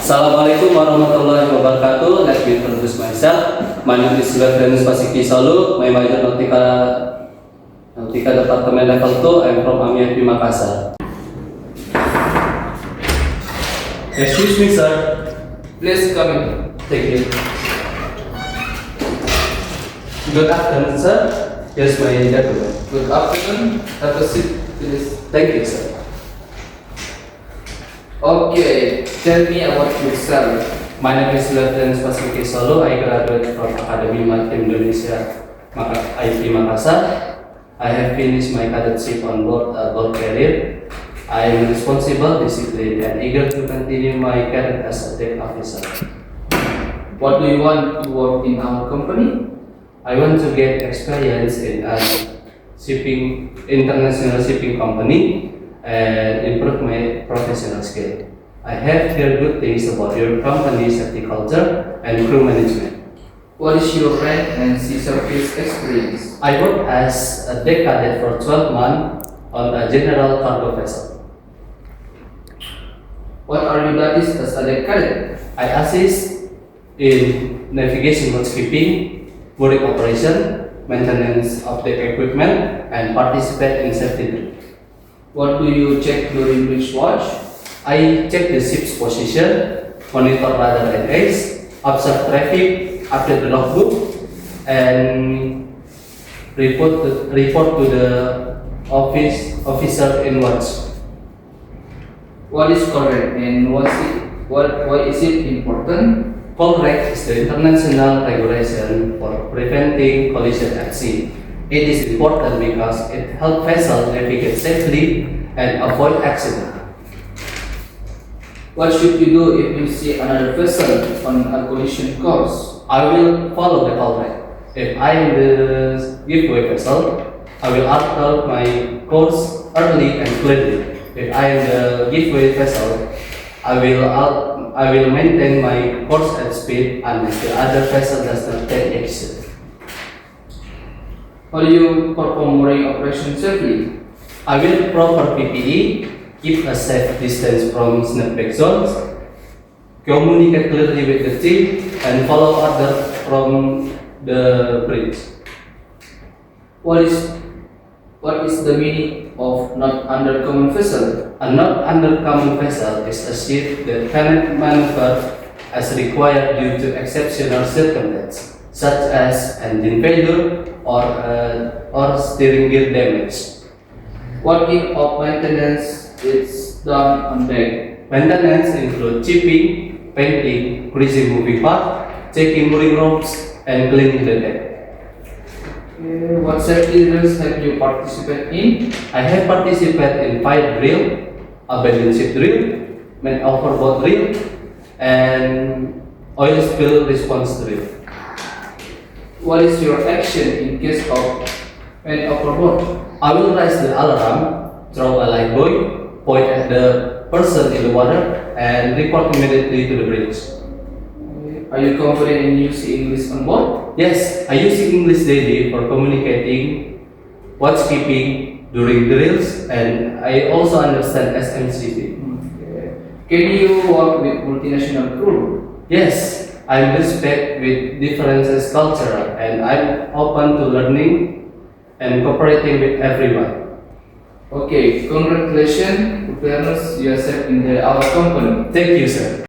Assalamualaikum warahmatullahi wabarakatuh. Let me introduce myself. My name is Silvanus Pasiki Salu. My major Nautica Department Level 2. I'm from AMIFP Makassar. Excuse me, sir. Please come in. Thank you. Good afternoon, sir. Here's my document. Good afternoon. Have a seat, please. Thank you, sir. Okay, tell me about yourself. My name is Silvanus Pasiki Salu. I graduated from Academy Maritim Indonesia, IP Makassar. I have finished my cadetship on board a Gulf carrier. I am responsible, disciplined, and eager to continue my career as a deck officer. What do you want to work in our company? I want to get experience in a international shipping company and improve my professional skill. I have heard good things about your company, safety culture, and crew management. What is your rank and sea service experience? I worked as a deck cadet for 12 months on a general cargo vessel. What are your duties as a deck cadet? I assist in navigation watchkeeping, mooring operation, maintenance of the equipment, and participate in safety drill. What do you check during bridge watch? I check the ship's position, monitor radar and aids, observe traffic, update the logbook, and report to the officer in watch. What is correct and why is it important? COLREG is the international regulation for preventing collision at sea. It is important because it helps vessels navigate safely and avoid accident. What should you do if you see another vessel on a collision course? I will follow the COLREG. If I am the giveaway vessel, I will alter my course early and clearly. If I am the giveaway vessel, I will maintain my course and speed unless the other vessel does not take action. How do you perform mooring operation safely? I will proper PPE, keep a safe distance from snapback zones, communicate clearly with the team, and follow orders from the bridge. What is the meaning of not under common vessel? A not under common vessel is a ship that cannot maneuver as required due to exceptional circumstances, such as engine failure or steering gear damage. What kind of maintenance is done on deck? Maintenance include chipping, painting, greasing moving part, checking mooring ropes, and cleaning the deck. What safety drills have you participated in? I have participated in fire drill, abandoned ship drill, man overboard drill, and oil spill response drill. What is your action in case of man overboard? I will raise the alarm, throw a light buoy, point at the person in the water, and report immediately to the bridge. Are you confident in using English on board? Yes, I use English daily for communicating, watchkeeping during drills, and I also understand SMCP. Can you work with multinational crew? Yes, I respect with differences cultural, and I'm open to learning and cooperating with everyone. Okay, congratulations, fairness, you are set in our company. Thank you, sir.